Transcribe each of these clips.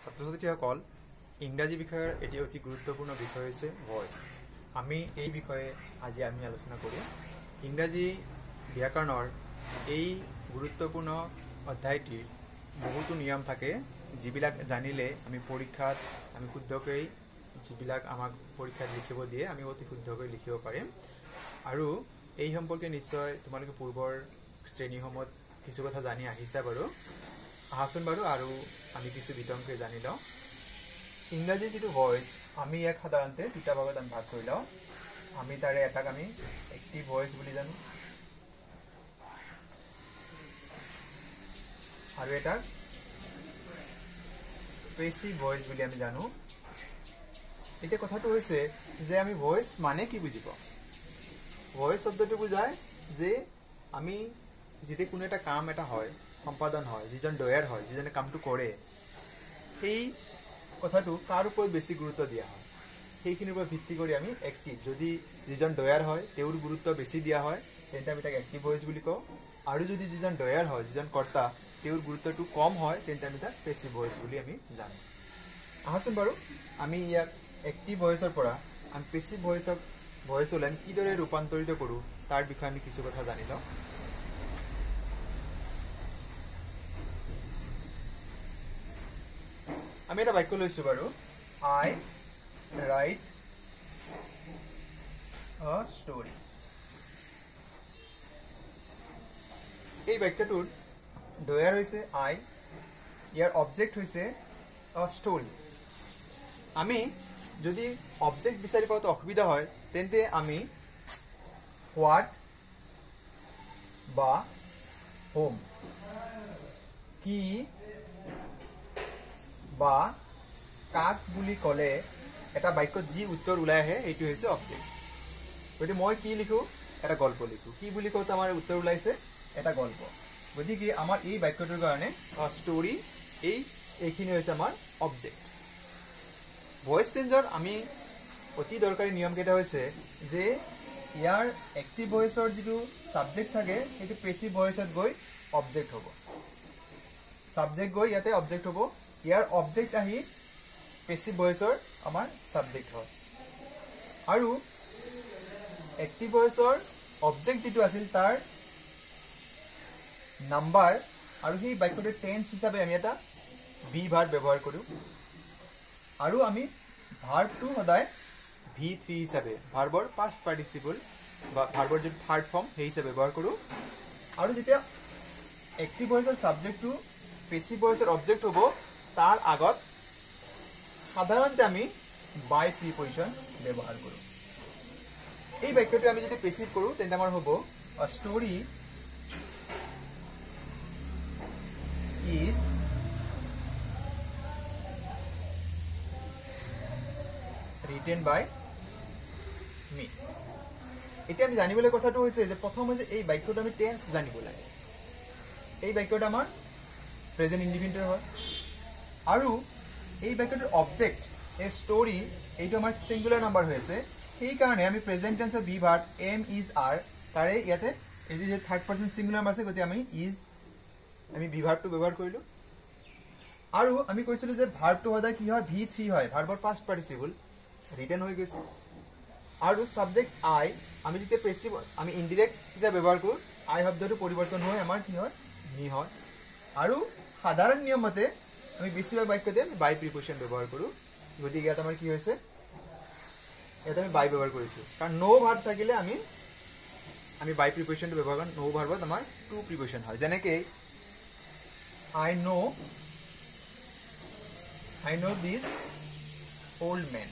ছাত্ৰছাত্ৰীসকল ইংৰাজী বিষয়ৰ এটি অতি গুৰুত্বপূৰ্ণ বিষয় হৈছে ভয়েস। আমি এই বিষয়ে আজি আমি আলোচনা কৰিম। ইংৰাজী ব্যাকৰণৰ এই গুৰুত্বপূৰ্ণ অধ্যায়টিৰ বহুতো নিয়ম থাকে, যিবিলাক জানিলে আমি পৰীক্ষাত আমি শুদ্ধকৈ যিবিলাক আমাক পৰীক্ষাত লিখিব দিয়ে আমি অতি শুদ্ধকৈ লিখিব পাৰিম। আৰু এই সম্পৰ্কে নিশ্চয় তোমালোকে পূৰ্বৰ শ্ৰেণীসমূহত কিছু কথা জানি আহিছা বাৰু। আহাচোন বাৰু আৰু আমি কিছু বিতংকৈ জানি লওঁ। ইংৰাজী যিটো ভয়েস আমি ইয়াক সাধাৰণতে দুটা ভাগত আমি ভাগ কৰি লওঁ। আমি তাৰে এটাক আমি এক্টিভ ভয়েস বুলি জানো আৰু এটাক পেসিভ ভয়েস বুলি আমি জানো। এতিয়া কথাটো হৈছে যে আমি ভয়েস মানে কি বুজি পাওঁ। ভয়েস শব্দটো বুজায় যে আমি যেতিয়া কোনো এটা কাম এটা হয়, সম্পাদন হয়, যিজন ডয়াৰ হয়, যিজনে কামটো কৰে, সেই কথাটো কাৰ ওপৰত বেছি গুৰুত্ব দিয়া হয় সেইখিনিৰ ওপৰত ভিত্তি কৰি আমি এক্টিভ, যদি যিজন ডয়াৰ হয় তেওঁৰ গুৰুত্ব বেছি দিয়া হয় তেন্তে আমি তাক এক্টিভ ভয়েস বুলি কওঁ। আৰু যদি যিজন ডয়াৰ হয়, যিজন কৰ্তা, তেওঁৰ গুৰুত্বটো কম হয় তেন্তে আমি তাক পেসিভ ভয়েস বুলি আমি জানো। আহাচোন বাৰু আমি ইয়াক এক্টিভ ভয়েসৰ পৰা আমি পেসিভ ভয়েসলৈ আমি কিদৰে ৰূপান্তৰিত কৰোঁ তাৰ বিষয়ে আমি কিছু কথা জানি লওঁ। আমি এটা বাক্য লৈছো বাৰু, আই ৰাইট আ ষ্টৰী। এই বাক্যটোৰ ডয়াৰ হৈছে আই, ইয়াৰ অবজেক্ট হৈছে আ ষ্টৰী। আমি যদি অবজেক্ট বিচাৰি পাওঁতে অসুবিধা হয় তেন্তে আমি হোৱাট বা হোম, কি বা কাক বুলি ক'লে এটা বাক্যত যি উত্তৰ ওলাই আহে সেইটো হৈছে অবজেক্ট। গতিকে মই কি লিখো, এটা গল্প লিখো, কি বুলি কওঁতে আমাৰ উত্তৰ ওলাইছে এটা গল্প। গতিকে আমাৰ এই বাক্যটোৰ কাৰণে ষ্টৰী এইখিনি হৈছে আমাৰ অবজেক্ট। ভয়েস চেঞ্জৰ আমি অতি দৰকাৰী নিয়ম কেইটা হৈছে যে ইয়াৰ এক্টিভ ভয়েসৰ যিটো সাবজেক্ট থাকে সেইটো পেসিভ ভয়েসত গৈ অবজেক্ট হ'ব, সাবজেক্ট গৈ ইয়াতে অবজেক্ট হ'ব, ইয়াৰ অবজেক্ট আহি পেসিভ ভয়েসৰ আমাৰ সাবজেক্ট হয়। আৰু এক্টিভ ভয়েসৰ অবজেক্ট যিটো আছিল তাৰ নাম্বাৰ আৰু সেই বাক্যটোৰ টেন্স হিচাপে আমি এটা বি ভাৰ্ব ব্যৱহাৰ কৰোঁ। আৰু আমি ভাৰ্বটো সদায় V3 হিচাপে, ভাৰ্বৰ পাষ্ট পাৰ্টিচিপল বা ভাৰ্বৰ যিটো থাৰ্ড ফৰ্ম সেই হিচাপে ব্যৱহাৰ কৰোঁ। আৰু যেতিয়া এক্টিভ ভয়েসৰ সাবজেক্টটো পেসিভ ভয়েসৰ অবজেক্ট হ'ব তাৰ আগত সাধাৰণতে আমি বাই প্ৰিপজিশন ব্যৱহাৰ কৰোঁ। এই বাক্যটো আমি যদি পেসিভ কৰোঁ তেন্তে আমাৰ হ'ব আ ষ্টৰী ইজ ৰিটেন বাই মি। এতিয়া আমি জানিবলৈ কথাটো হৈছে যে প্ৰথম হৈছে এই বাক্যটো আমি টেন্স জানিব লাগে। এই বাক্যটো আমাৰ প্ৰেজেন্ট ইনডিফিনিটৰ হয় আৰু এই বাক্যটোৰ অবজেক্ট এই ষ্টৰী এইটো আমাৰ সিঙ্গুলাৰ নাম্বাৰ হৈ আছে, সেইকাৰণে আমি প্ৰেজেন্ট টেন্সৰ be verb am is are তাৰে ইয়াতে এইটো যে থাৰ্ড পাৰ্চন সিঙ্গুলাৰ নাম্বাৰ আছে গতিকে আমি ইজ আমি বি ভাৰ্বটো ব্যৱহাৰ কৰিলোঁ। আৰু আমি কৈছিলোঁ যে ভাৰ্বটো সদায় কি হয়, V3 হয়, ভাৰ্বৰ পাষ্ট পাৰ্টিচিপল ৰিটেন হৈ গৈছে। আৰু সাবজেক্ট আই আমি যেতিয়া পেসিভ আমি ইনডিৰেক্ট হিচাপে ব্যৱহাৰ কৰোঁ আই শব্দটো পৰিৱৰ্তন হৈ আমাৰ কি হয়, মি হয়। আৰু সাধাৰণ নিয়ম মতে আমি বেছিভাগ বাক্যতে বাই প্ৰিপজিশন ব্যৱহাৰ কৰোঁ। গতিকে ইয়াত আমাৰ কি হৈছে, ইয়াত আমি বাই ব্যৱহাৰ কৰিছোঁ কাৰণ নো ভাৰ্ব থাকিলে আমি বাই প্ৰিপজিশনটো ব্যৱহাৰ কৰোঁ। নো ভাৰ্বত আমাৰ টু প্ৰিপজিশন হয়, যেনেকে I know this old man।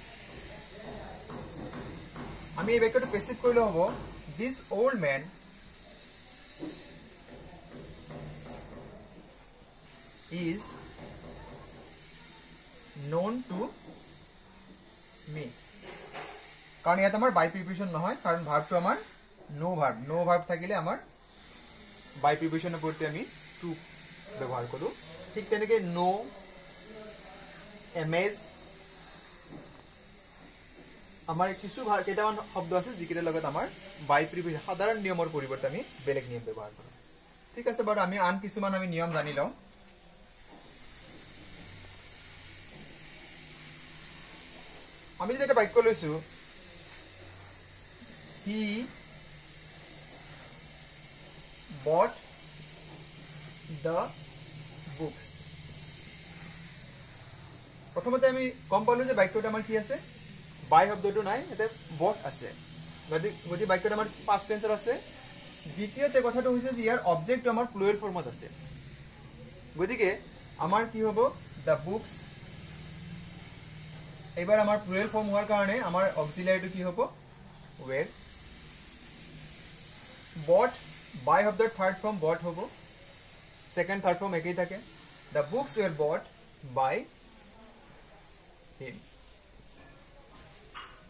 আমি এই বাক্যটো পেসিভ কৰিলে হ'ব this old man is known to me। কাৰণ ইয়াত আমাৰ বাই প্ৰিপজিশন নহয়, কাৰণ ভাৰ্বটো আমাৰ নো ভাৰ্ব থাকিলে আমাৰ বাই প্ৰিপজিশনৰ ওপৰতে আমি টু ব্যৱহাৰ কৰোঁ। ঠিক তেনেকে নো, এমেজ, আমাৰ কিছু কেইটামান শব্দ আছে যিকেইটাৰ লগত আমাৰ বাই প্ৰিপজিশন সাধাৰণ নিয়মৰ পৰিৱৰ্তে আমি বেলেগ নিয়ম ব্যৱহাৰ কৰোঁ। ঠিক আছে বাৰু, আমি আন কিছুমান আমি নিয়ম জানি লওঁ। আমি যদি এটা বাক্য লৈছো হি bought the books প্রথমতে আমি কম পালো যে বাক্যটা আমার কি আছে বাই শব্দটো নাই এতে bought আছে গতি বাক্যটা আমার পাস্ট টেন্সৰ আছে দ্বিতীয়তে কথাটো হৈছে যে ইয়াৰ অবজেক্ট আমাৰ প্লুৰেল ফৰ্মত আছে গতিকে আমাৰ কি হ'ব the books এবাৰ আমাৰ প্লুৰেল ফৰ্ম হোৱাৰ কাৰণে আমাৰ অক্সিলাৰীটো কি হ'ব were bought by of the third form bought hobo second third form ekei thake the books were bought by him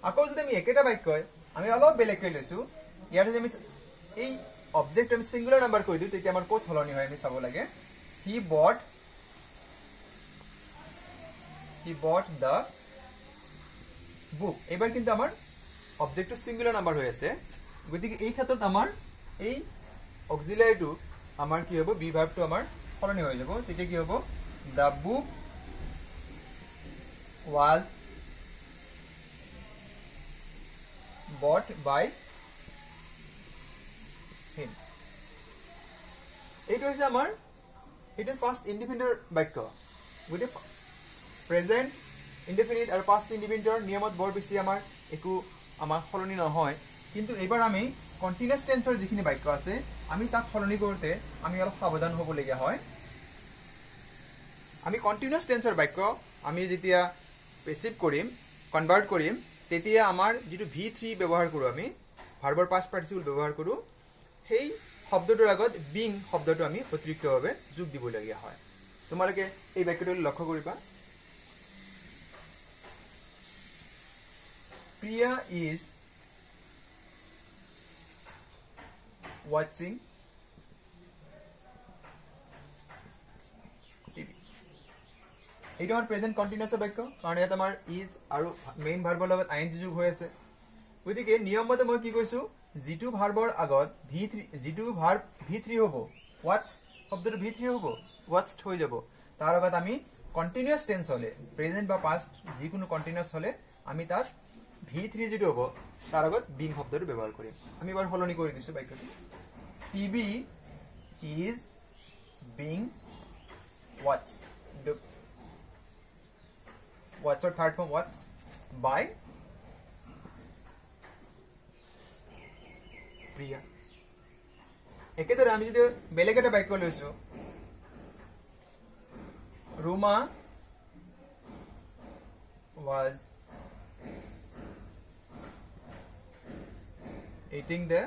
আকৌ যদি আমি একেটা বাক্য আমি অলপ বেলেগ কৰি লৈছো ইয়াত যদি আমি এই অবজেক্ট আমি সিঙ্গুলাৰ নাম্বাৰ কৰি দিও তেতিয়া আমাৰ কোত হলনি হয় আমি চাব লাগে he bought the book এবাৰ কিন্তু আমাৰ অবজেক্টটো সিঙ্গুলাৰ নাম্বাৰ হৈ আছে গতিকে এই ক্ষেত্ৰত আমাৰ এই অক্সিলাৰীটো আমাৰ কি হ'ব বি ভাৰ্বটো আমাৰ হলনি হৈ যাব তেতিয়া কি হ'ব the book was bought by him এইটো হৈছে আমাৰ এটা past indefinite বাক্য গতিকে প্ৰেজেন্ট ইনডেফিনিট আৰু past indefiniteৰ নিয়মত বৰ বেছি আমাৰ একো আমাৰ হলনি নহয় কিন্তু এবাৰ আমি কন্টিনিউয়াস টেন্সৰ যিখিনি বাক্য আছে আমি তাক হলনি কৰোতে আমি অলপ সাৱধান হ'ব লগা হয় আমি কন্টিনিউয়াস টেন্সৰ বাক্য আমি যেতিয়া পেসিভ কৰিম কনভাৰ্ট কৰিম তেতিয়া আমাৰ যেটো v3 ব্যৱহাৰ কৰো আমি ভাৰ্বৰ পাস্ট পাৰ্টিসিপল ব্যৱহাৰ কৰো সেই শব্দটোৰ আগত বিং শব্দটো আমি অতিৰিক্তভাৱে যোগ দিব লগা হয় তোমালোকে এই বাক্যটো লক্ষ্য কৰিবা Priya is watching TV. এইটো আমাৰ প্ৰেজেন্ট কন্টিনিউয়াস বাক্য কাৰণ ইয়াত আমাৰ ইজ আৰু মেইন ভাৰ্বৰ লগত আইএনজি যোগ হৈ আছে গতিকে নিয়মমতে মই কি কৈছো জিটু ভাৰ্বৰ আগত v3 জিটু ভাৰ্ব v3 হ'ব watch শব্দটো v3 হ'ব watched হৈ যাব তাৰ আগত আমি কন্টিনিউয়াস টেন্স হলে প্ৰেজেন্ট বা পাস্ট যিকোনো কন্টিনিউয়াস হলে আমি তাত v3 যেটো হ'ব তাৰ আগত বিং শব্দটো ব্যৱহাৰ কৰিম আমি এবাৰ হলনি কৰি দিছো বাক্যটো TV is being watched the watch or third form watched by Priya একেদৰে আমি যদি বেলেগ এটা বাক্য লৈছো Ruma was eating the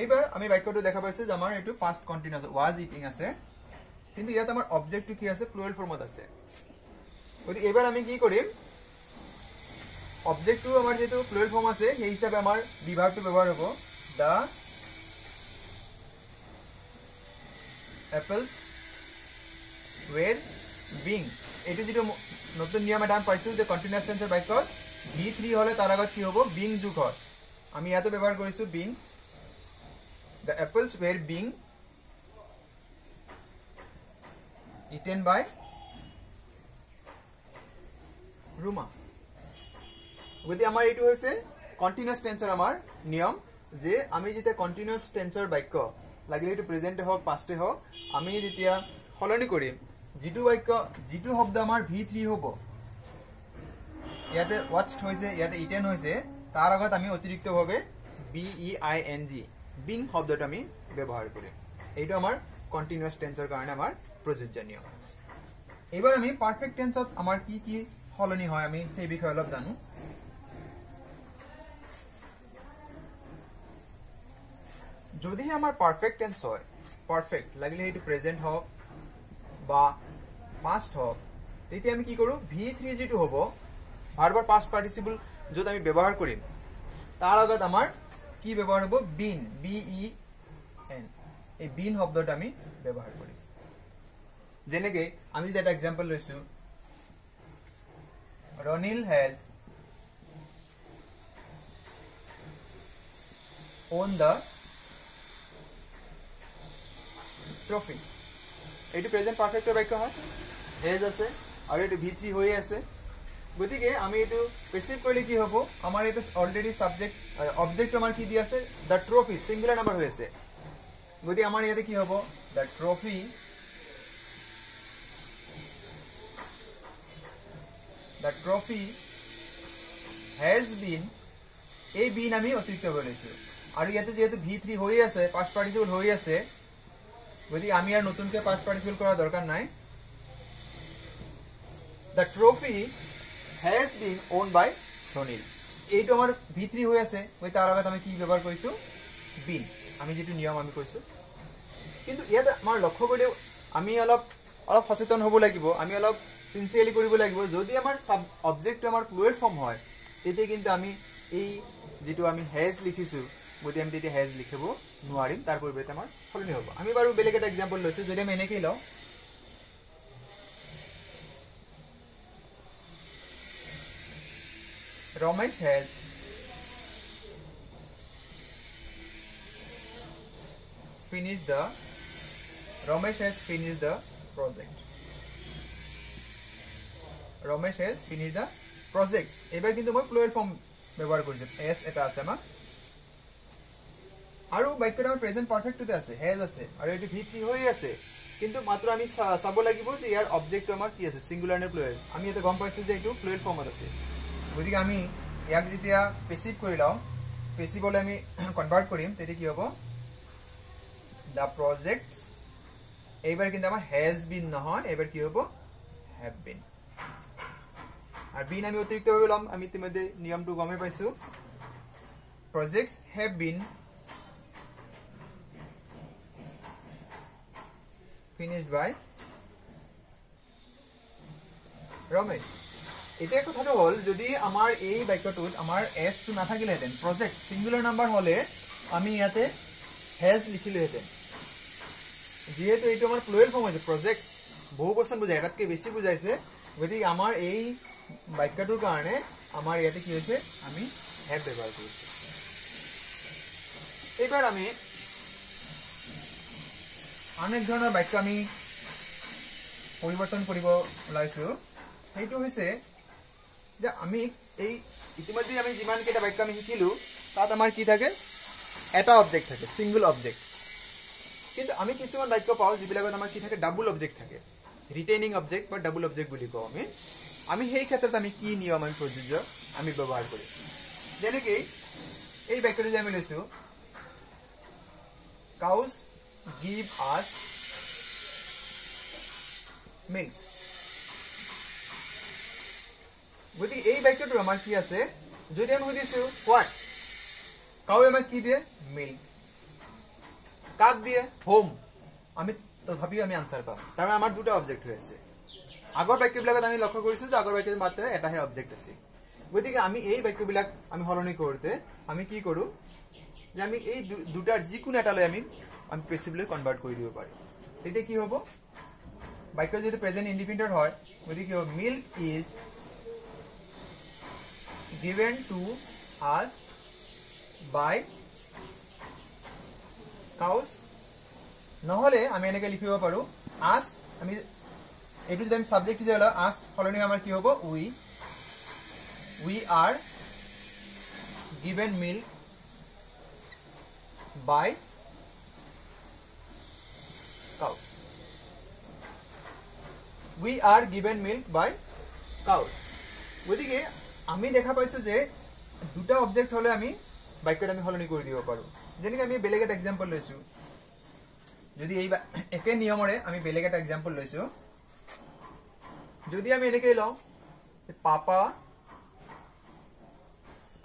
এইবাৰ আমি বাক্যটো দেখা পাইছো যে আমাৰ এটো পাস্ট কন্টিনিউয়াস was eating আছে কিন্তু ইয়াত আমাৰ অবজেক্টটো কি আছে প্লুৰাল ফৰ্মত আছে গতি এইবাৰ আমি কি কৰিম অবজেক্টটো আমাৰ যেটো প্লুৰাল ফৰ্ম আছে সেই হিচাপে আমাৰ বিভাগটো ব্যৱহাৰ হ'ব the apples were being এটো যেটো নতুন নিয়ম এটা পাইছো যে কন্টিনিউয়াস টেন্সৰ বাক্যত v3 হলে তাৰ আগত কি হ'ব being যোগ হয় আমি ইয়াতে ব্যৱহাৰ কৰিছো being the apples were being eaten by Ruma গতি আমাৰ এইটো হৈছে কন্টিনিউয়াস টেন্সৰ আমাৰ নিয়ম যে আমি যেতিয়া কন্টিনিউয়াস টেন্সৰ বাক্য লাগিলে এটো প্ৰেজেন্ট হোক পাস্টে হোক আমি যেতিয়া হলনি কৰিম জিটু বাক্য জিটু শব্দ আমাৰ v3 হ'ব ইয়াতে watched হৈছে ইয়াতে eaten হৈছে তাৰ আগত আমি অতিৰিক্তভাৱে being বিং শব্দটো আমি ব্যৱহাৰ কৰিম এইটো আমাৰ কন্টিনিউয়াস টেন্সৰ কাৰণে আমাৰ প্ৰযোজ্য নিয়ম এবাৰ আমি পাৰফেক্ট টেন্সত আমাৰ কি কি হলনি হয় আমি সেই বিষয়ে অলপ জানো যদি আমাৰ পাৰফেক্ট টেন্স হয় পাৰফেক্ট লাগিলে এটো প্ৰেজেন্ট হোক বা পাস্ট হোক তেতিয়া আমি কি কৰো v3 যেটো হ'ব ভাৰ্বৰ পাস্ট পাৰ্টিসিপল যত আমি ব্যৱহাৰ কৰিম তাৰ আগত আমাৰ কি ব্যৱহাৰ হ'ব been b e n এই been শব্দটো আমি ব্যৱহাৰ কৰিম যেনেকে আমি যদি এটা एग्जांपल লৈছো Ronil has won the trophy এইটো প্ৰেজেন্ট পাৰফেক্টৰ বাক্য হয় হেজ আছে আৰু এইটো V3 হৈ আছে গতিকে আমি এইটো পেসিভ কৰিলে কি হ'ব আমাৰ এটা অলৰেডি সাবজেক্ট অবজেক্ট আমাৰ কি দি আছে দা ট্ৰফি সিঙ্গুলাৰ নাম্বাৰ হৈ আছে গতিকে আমাৰ ইয়াতে কি হ'ব দা ট্ৰফি has been এই বিন আমি অতিৰিক্ত কৰি লৈছো আৰু ইয়াতে যেহেতু V3 হৈ আছে পাস্ট পাৰ্টিসিপল হৈ আছে গতিকে আমি আৰু নতুনকৈ পাস্ট পাৰ্টিসিপল কৰা দৰকাৰ নাই the trophy has been owned by Dhonil এইটো আমাৰ V3 হৈ আছে মই তাৰ আগত আমি কি ব্যৱহাৰ কৰিছো বিন আমি যেটো নিয়ম আমি কৈছো কিন্তু ইয়াত আমাৰ লক্ষ্য কৰিলে আমি অলপ সচেতন হ'ব লাগিব আমি অলপ সিনসিয়াৰলি কৰিব লাগিব যদি আমাৰ সাব অবজেক্টটো আমাৰ প্লুৰাল ফৰ্ম হয় তেতিয়া কিন্তু আমি এই যেটো আমি হেজ লিখিছো গতি আমি তেতিয়া হেজ লিখিব নোৱাৰিম তাৰ পৰিৱৰ্তে আমাৰ সলনি হ'ব আমি বাৰু বেলেগ এটা एग्जांपल লৈছো যদি আমি এনেকৈ লওঁ Ramesh has finished the project. Ramesh has finished the projects. এবাৰ কিন্তু মই প্লুৰাল ফৰ্ম ব্যৱহাৰ কৰিছো s এটা আছে আমাৰ আৰু বাক্যটো আমাৰ প্ৰেজেন্ট পাৰফেক্টতে আছে হেজ আছে আৰু এটো V3 হৈ আছে কিন্তু মাত্ৰ আমি চাব লাগিব যে ইয়াৰ অবজেক্টটো আমাৰ কি আছে সিঙ্গুলাৰ নে প্লুৰাল আমি এটা গম পাইছো যে এটো প্লুৰাল ফৰ্মত আছে গতিকে আমি ইয়াক যেতিয়া পেসিভ কৰি লওঁ পেসিভলৈ আমি কনভাৰ্ট কৰিম তেতিয়া কি হ'ব দা প্ৰজেক্টস এইবাৰ কিন্তু আমাৰ হেজ বিন নহয় এইবাৰ কি হ'ব হ্যাভ বিন আৰু বিন আমি অতিৰিক্তভাৱে লম আমি ইতিমধ্যে নিয়মটো গমে পাইছো projects have been finished by Ramesh এতিয়া কথাটো হল যদি আমাৰ এই বাক্যটোত আমাৰ s টো নাথাকিলেহেঁতেন প্ৰজেক্ট সিঙ্গুলাৰ নাম্বাৰ হলে আমি ইয়াতে হেজ লিখিলেহেঁতেন যেহেতু এইটো আমাৰ প্লুৰাল ফৰ্ম হৈছে প্ৰজেক্টস বহুবচন বুজায় এটাতকে বেছি বুজাইছে গতিকে আমাৰ এই বাক্যটোৰ কাৰণে আমাৰ ইয়াতে কি হৈছে আমি হেভ ব্যৱহাৰ কৰিছো এইবাৰ আমি অনেক ধৰণৰ বাক্য আমি পৰিৱৰ্তন কৰিব ওলাইছো সেইটো হৈছে যে আমি এই ইতিমধ্যে আমি যিমান কেইটা বাক্য আমি শিকিলো তাত আমাৰ কি থাকে এটা অবজেক্ট থাকে সিঙ্গল অবজেক্ট কিন্তু আমি কিছুমান বাক্য পাও যিবিলাকত আমাৰ কি থাকে ডাবল অবজেক্ট থাকে ৰিটেইনিং অবজেক্ট বা ডাবল অবজেক্ট বুলি কওঁ আমি সেই ক্ষেত্ৰত আমি কি নিয়ম আমি প্ৰযোজ্য আমি ব্যৱহাৰ কৰিম যেনেকৈ এই বাক্যটো যে আমি লৈছো cows give us milk গতি এই বাক্যটো আমাৰ কি আছে যদি আমি সুধিছো what কাউ আমাক কি দিয়ে milk কাক দিয়ে home আমি তথাপি আমি আনসার পাম তাৰ আমাৰ দুটা অবজেক্ট হৈ আছে আগৰ বাক্যবিলাকত আমি লক্ষ্য কৰিছো যে আগৰ বাক্যত মাত্ৰ এটাহে অবজেক্ট আছে গতিকে আমি এই বাক্যবিলাক আমি হলনি কৰোতে আমি কি কৰো যে আমি এই দুটাৰ যিকোনো এটালৈ আমি পেসিভলি কনভাৰ্ট কৰি দিব পাৰি তেতিয়া কি হ'ব বাক্য যেটো প্ৰেজেন্ট ইন্ডিপেন্ডেন্ট হয় গতিকে কি হ'ব milk is given to us by cows নহলে আমি এনেকৈ লিখিব পাৰো us আমি এটো যদি আমি সাবজেক্ট যে হলো us হলনি আমাৰ কি হ'ব we are given milk by cows we are given milk by cows গতিকে আমি দেখা পাইছো যে দুটা অবজেক্ট হলে আমি বাক্যটা আমি হলনি কৰি দিব পাৰো যেনেকৈ আমি বেলেগ এটা एग्जांपल লৈছো যদি এই একে নিয়মৰে আমি বেলেগ এটা एग्जांपल লৈছো যদি আমি এনেকৈ লওঁ papa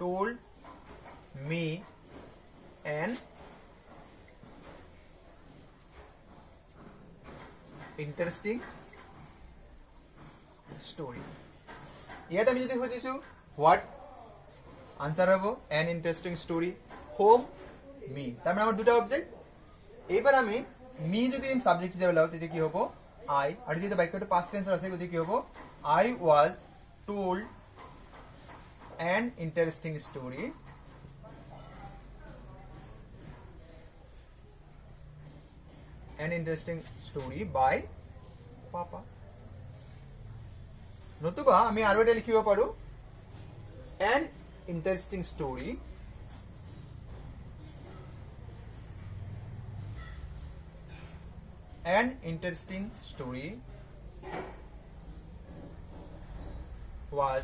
told me an interesting story ইয়াত আমি যদি সুধিছো what আনসার হ'ব an interesting story home me তাৰ মানে আমাৰ দুটা অবজেক্ট এইবাৰ আমি me যদি ইন সাবজেক্ট হিচাপে লাও তেতিয়া কি হ'ব I আৰু যদি বাক্যটো past tense আছে গতিকে কি হ'ব I was told an interesting story by papa নতুবা আমি আৰু এটা লিখিব পাৰো an interesting story was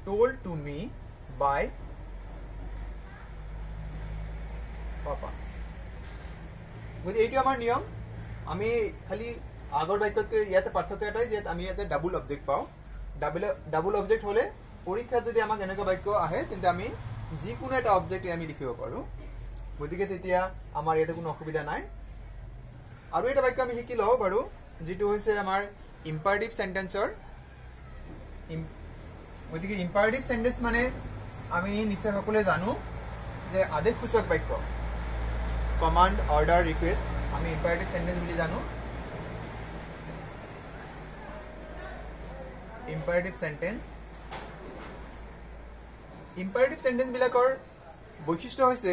told to me by papa বুঝি এইটো আমাৰ নিয়ম আমি খালি আগৰ বাক্যতকৈ ইয়াতে পাৰ্থক্য এটাই যে আমি ইয়াতে ডাবল অবজেক্ট পাও ডাবল অবজেক্ট হলে পৰীক্ষাত যদি আমাক এনেকুৱা বাক্য আহে তেন্তে আমি যিকোনো এটা অবজেক্ট আমি লিখিব পাৰো গতিকে তেতিয়া আমাৰ ইয়াতে কোনো অসুবিধা নাই আৰু এটা বাক্য আমি শিকি লও বাৰু যেটো হৈছে আমাৰ ইম্পাৰেটিভ সেন্টেন্সৰ গতিকে ইম্পাৰেটিভ সেন্টেন্স মানে আমি নিশ্চয় সকলোৱে জানো যে আদেশসূচক বাক্য কমান্ড অৰ্ডাৰ ৰিকুৱেষ্ট আমি ইম্পাৰেটিভ সেন্টেন্স বুলি জানো ইম্পাৰেটিভ সেন্টেন্স বিলাকৰ বৈশিষ্ট্য হৈছে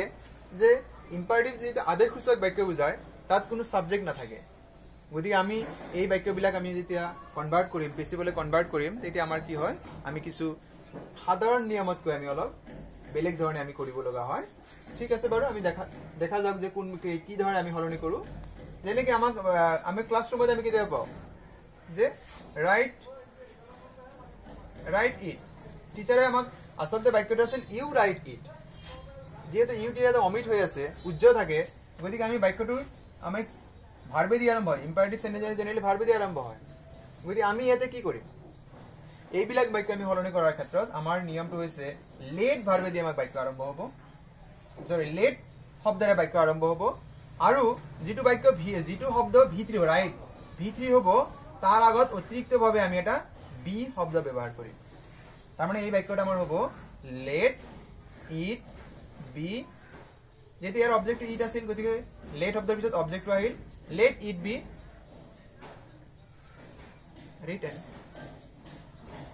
যে ইম্পাৰেটিভ যেটা আদেশসূচক বাক্য বুজায় তাত কোনো সাবজেক্ট নাথাকে গতিকে আমি এই বাক্যবিলাক আমি যেতিয়া কনভাৰ্ট কৰিম প্ৰিন্সিপলে কনভাৰ্ট কৰিম তেতিয়া আমাৰ কি হয় আমি কিছু সাধাৰণ নিয়মতকৈ আমি অলপ বেলেগ ধৰণে আমি কৰিব লগা হয় ঠিক আছে বাৰু আমি দেখা যাওক যে কোন কি ধৰণে আমি হলনি কৰো যেনেকৈ আমাক আমি ক্লাছৰুমত আমি কেতিয়া পাও যে রাইট ইট টিচারে আমাক আসলতে বাক্যটা আছিল ইউ রাইট ইট যেহেতু ইউটি এটা অমিট হৈ আছে উজ্জ্বল থাকে গতিকে আমি বাক্যটোৰ আমি ভাৰ্বে দি আৰম্ভ হয় ইম্পাৰেটিভ সেন্টেন্স জেনেৰেলি ভাৰ্বে দি আৰম্ভ হয় গতিকে আমি ইয়াতে কি কৰিম এইবিলাক বাক্য আমি হলনি কৰাৰ ক্ষেত্ৰত আমাৰ নিয়মটো হৈছে লেট ভাৰ্বে দি আমাক বাক্য আৰম্ভ হ'ব সৰি লেট শব্দৰে বাক্য আৰম্ভ হ'ব আৰু যেটো বাক্য যেটো শব্দ ভি3 ৰাইট ভি3 হ'ব তাৰ আগত অতিৰিক্তভাৱে আমি এটা বি শব্দ ব্যৱহাৰ কৰিম তাৰ মানে এই বাক্যটা আমাৰ হ'ব লেট ইট বি যেহেতু ইয়াৰ অবজেক্ট ইট আছিল গতিকে লেট শব্দৰ পিছত অবজেক্টটো আহিল লেট ইট বি ৰিটেন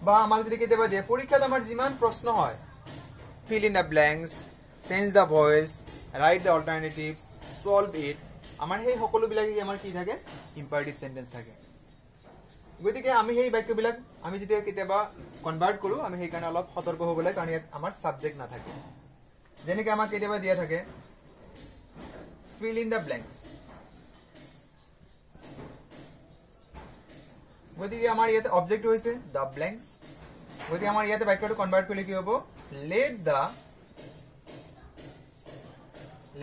বা আমাক যদি কেতিয়াবা দিয়ে পৰীক্ষাত আমাৰ যিমান প্ৰশ্ন হয় fill in the blanks change the voice write the alternatives solve it আমাৰ সেই সকলো বিলাকে আমাৰ কি থাকে ইম্পাৰেটিভ সেন্টেন্স থাকে গতিকে আমি সেই বাক্যবিলাক আমি যেতিয়া কেতিয়াবা কনভাৰ্ট কৰো আমি সেই কাৰণে অলপ সতৰ্ক হ'ব লাগে কাৰণ ইয়াত আমাৰ সাবজেক্ট নাথাকে যেনেকৈ আমাক কেতিয়াবা দিয়া থাকে fill in the blanks গতিকে আমাৰ ইয়াতে অবজেক্ট হৈছে the blanks গতিকে আমাৰ ইয়াতে বাক্যটো কনভাৰ্ট কৰিলে কি হ'ব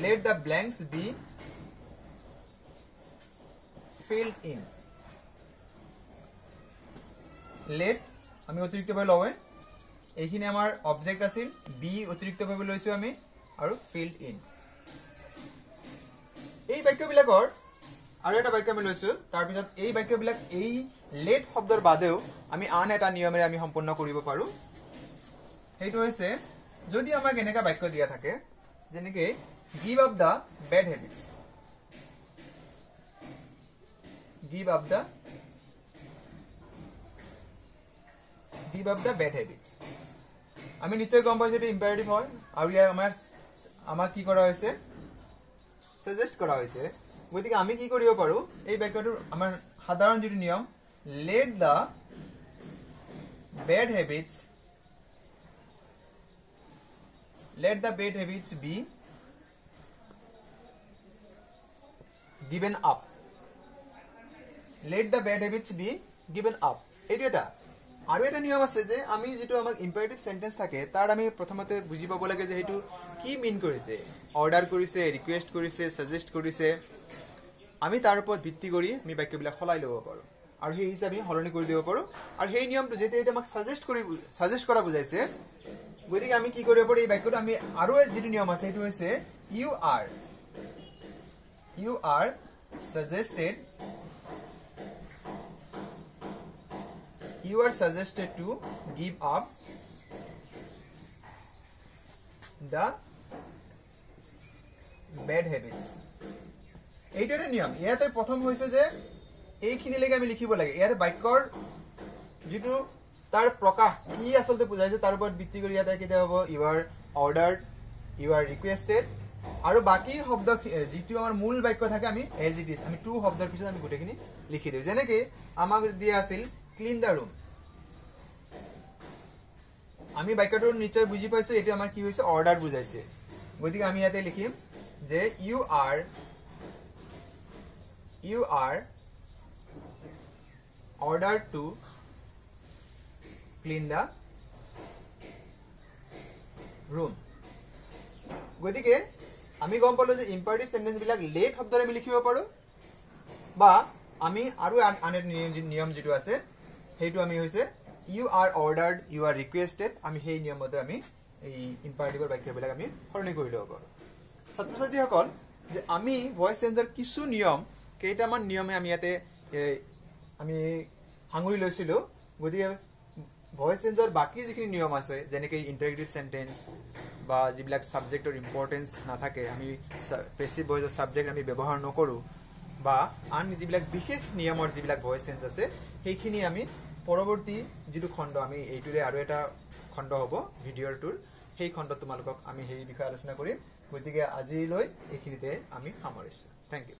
let the blanks be filled in let আমি অতিৰিক্তভাৱে লওঁ এইখিনি আমাৰ অবজেক্ট আছিল বি অতিৰিক্তভাৱে লৈছো আমি আৰু filled in এই বাক্যবিলাকৰ আৰু এটা বাক্য আমি লৈছো তাৰ পিছত এই বাক্যবিলাক এই লেট শব্দৰ বাদেও আমি আন এটা নিয়মেৰে আমি সম্পূৰ্ণ কৰিব পাৰো সেইটো হৈছে যদি আমাক এনেকা বাক্য দিয়া থাকে যেনেকৈ give up the bad habits আমি নিশ্চয় গম পাইছো এটা ইম্পাৰেটিভ হয় আৰু ইয়াৰ আমাক কি কৰা হৈছে সাজেষ্ট কৰা হৈছে গতিকে আমি কি কৰিব পাৰো এই বাক্যটোৰ আমাৰ সাধাৰণ যেটো নিয়ম let the bad habits be given up এইটো এটা আৰু এটা নিয়ম আছে যে আমি যেটো আমাক ইম্পাৰেটিভ সেন্টেন্স থাকে তাৰ আমি প্ৰথমতে বুজি পাব লাগে যে হেতু কি মিন কৰিছে অৰ্ডাৰ কৰিছে ৰিকুৱেষ্ট কৰিছে সাজেষ্ট কৰিছে আমি তাৰ ওপৰত ভিত্তি কৰি আমি বাক্যবিলাক খলাই ল'ব পাৰো আৰু সেই হিচাপে হলনি কৰি দিব পাৰো আৰু সেই নিয়মটো যেতে এটা আমাক সাজেষ্ট কৰা বুজাইছে গতিকে আমি কি কৰিব পাৰো এই বাক্যটো আমি আৰু যেটো নিয়ম আছে এটো হৈছে you are suggested to give up the bad habits এইটো এটা নিয়ম ইয়াতে প্ৰথম হৈছে যে এইখিনি লেগে আমি লিখিব লাগে ইয়াৰ বাক্যৰ যেটো তাৰ প্ৰকাশ কি আসলতে বুজাইছে তাৰ ওপৰত ভিত্তি কৰি ইয়াতে কেতিয়া হ'ব you are ordered you are requested আৰু বাকি শব্দ যেটো আমাৰ মূল বাক্য থাকে আমি এজ ইট ইজ আমি টু শব্দৰ পিছত আমি গুটেখিনি লিখি দিও যেনেকৈ আমাক দিয়া আছিল ক্লিন দা ৰুম আমি বাক্যটো নিশ্চয় বুজি পাইছো এটো আমাৰ কি হৈছে অৰ্ডাৰ বুজাইছে গতিকে আমি ইয়াতে লিখিম যে you are ordered to clean the room গতিকে আমি গম পালো যে ইম্পাৰেটিভ সেন্টেন্স বিলাক লেট শব্দৰে আমি লিখিব পাৰো বা আমি আৰু আন নিয়ম যেটো আছে হেইটো আমি হৈছে you are ordered you are requested আমি সেই নিয়মতে আমি এই ইম্পাৰেটিভৰ বাক্যবিলাক আমি সলনি কৰি লব পাৰো ছাত্ৰ ছাত্ৰীসকল যে আমি ভয়েস চেঞ্জৰ কিছু নিয়ম কেইটামান নিয়মে আমি ইয়াতে আমি হাঙুৰি লৈছিলো গতিকে ভয়েস চেঞ্জৰ বাকি যিখিনি নিয়ম আছে যেনেকৈ ইন্টাৰেক্টিভ সেন্টেন্স বা যিবিলাক সাবজেক্টৰ ইম্পৰ্টেন্স নাথাকে আমি পেসিভ ভয়েসৰ সাবজেক্ট আমি ব্যৱহাৰ নকৰো বা আন যিবিলাক বিশেষ নিয়মৰ যিবিলাক ভয়েস চেঞ্জ আছে সেইখিনি আমি পৰৱৰ্তী যেটো খণ্ড আমি এইটোৰে আৰু এটা খণ্ড হ'ব ভিডিঅ'টোৰ সেই খণ্ড তোমালোকক আমি সেই বিষয়ে আলোচনা কৰিম গতিকে আজিলৈ এইখিনিতে আমি সামৰিছো থ্যাংক ইউ